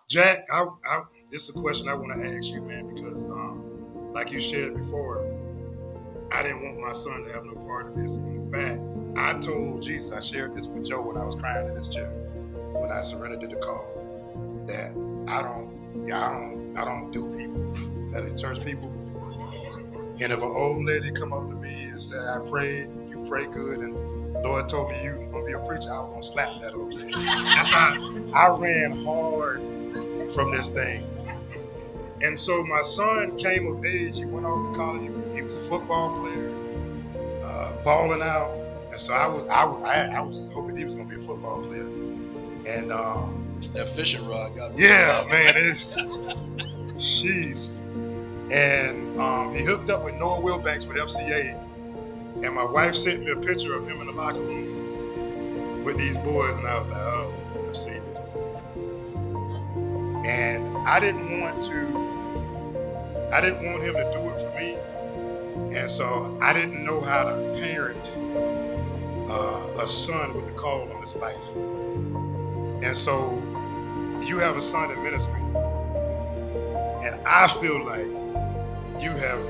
Jack, this is a question I want to ask you, man, because like you shared before, I didn't want my son to have no part of this. In fact, I told Jesus, I shared this with Joe when I was crying in his chair, when I surrendered to the call, that I don't do people, that is church people. And if an old lady come up to me and say, I prayed, you pray good, and Lord told me you gonna be a preacher, I was gonna slap that old lady. That's how I ran hard from this thing. And so my son came of age. He went off to college. He was a football player, balling out. And so I was hoping he was going to be a football player. And that fishing rod got me. Yeah, man, it's jeez. And he hooked up with Noah Wilbanks with FCA. And my wife sent me a picture of him in the locker room with these boys, and I was like, oh, I've seen this movie. And I didn't want him to do it for me. And so I didn't know how to parent a son with the call on his life. And so you have a son in ministry, and I feel like you have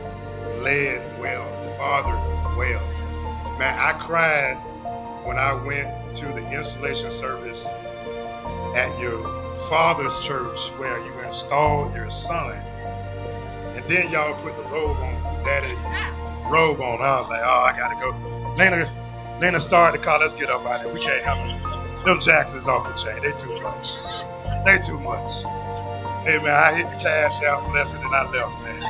led well, fathered well. Man, I cried when I went to the installation service at your father's church where you installed your son. And then y'all put the robe on, daddy robe on. I was like, oh, I gotta go. Lena started the car. Let's get up out here. We can't have them Jacksons off the chain. They too much. They too much. Hey man, I hit the cash out blessing and I left, man.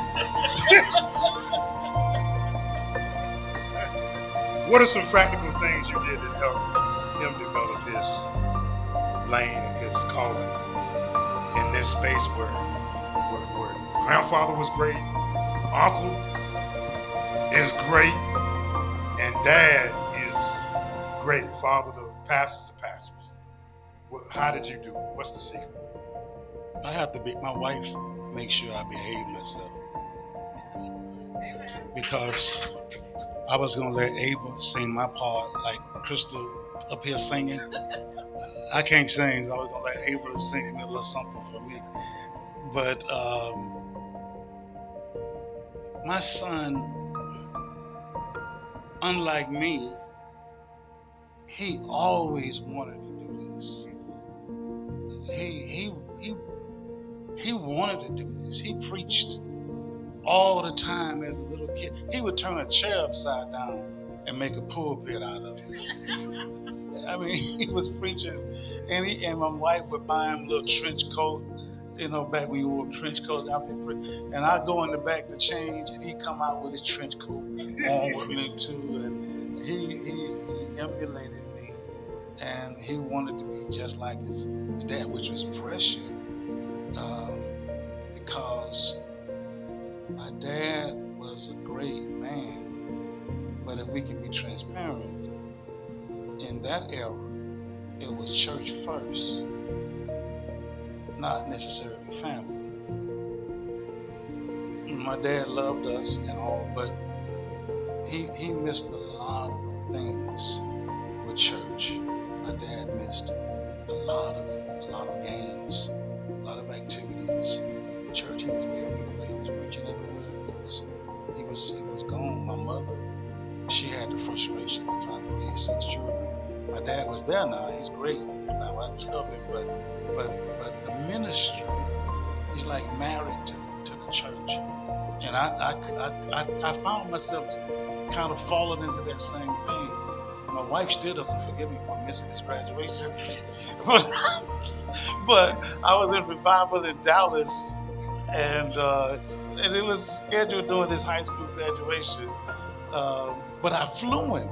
What are some practical things you did that helped him develop his lane and his calling in this space where grandfather was great, uncle is great, and dad is great. Father to pastors. How did you do it? What's the secret? I have to be, my wife makes sure I behave myself. Because I was going to let Ava sing my part, like Crystal up here singing. I can't sing, so I was going to let Ava sing a little something for me. But my son, unlike me, he always wanted to do this. He wanted to do this. He preached all the time as a little kid. He would turn a chair upside down and make a pulpit out of it. I mean, he was preaching, and my wife would buy him a little trench coat. You know, back when you wore trench coats after and I'd go in the back to change, and he'd come out with his trench coat on with me too. And he emulated me, and he wanted to be just like his dad, which was pressure, because my dad was a great man. But if we can be transparent, in that era, it was church first, not necessarily family. My dad loved us and all, but he missed a lot of things with church. My dad missed a lot of games, a lot of activities. Church, he was everywhere. He was preaching everywhere. He was gone. My mother, she had the frustration of trying to raise 6 children. My dad was there now. He's great. Now I love him, but the ministry, he's like married to the church. And I found myself kind of falling into that same thing. My wife still doesn't forgive me for missing his graduation. But I was in revival in Dallas, and it was scheduled during his high school graduation. But I flew him.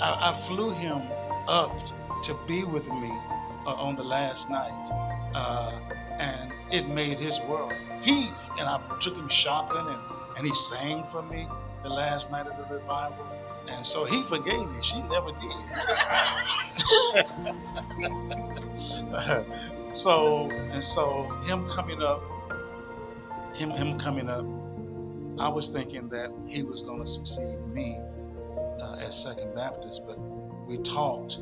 I flew him up to be with me on the last night. And it made his world. And I took him shopping, and he sang for me the last night of the revival. And so he forgave me. She never did. So him coming up, I was thinking that he was going to succeed me at Second Baptist, but we talked,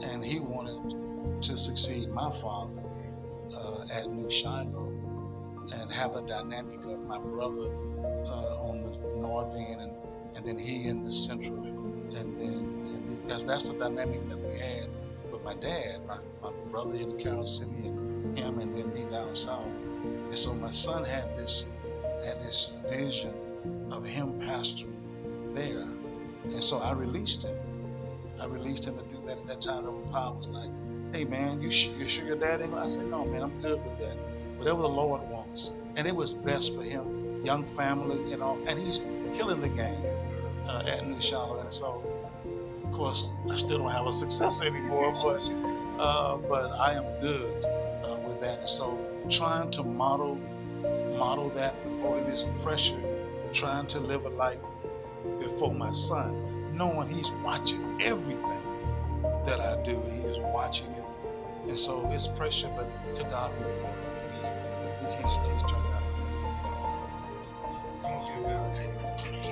and he wanted to succeed my father at New Shiloh and have a dynamic of my brother on the north end and then he in the central, and because that's the dynamic that we had with my dad, my brother in Carroll City and him, and then me down south. And so my son had this vision of him pastoring there, and so I released him. to do that at that time. Reverend Powell was like, "Hey man, you sure your dad ain't?" I said, "No man, I'm good with that. Whatever the Lord wants." And it was best for him, young family, and he's killing the game at New Shiloh. And so, of course, I still don't have a successor anymore, but I am good with that. And so, trying to model that before it is pressure, trying to live a life before my son, knowing he's watching everything that I do. He is watching it, and so it's pressure, but to God be the glory. He's turned out. Come on, give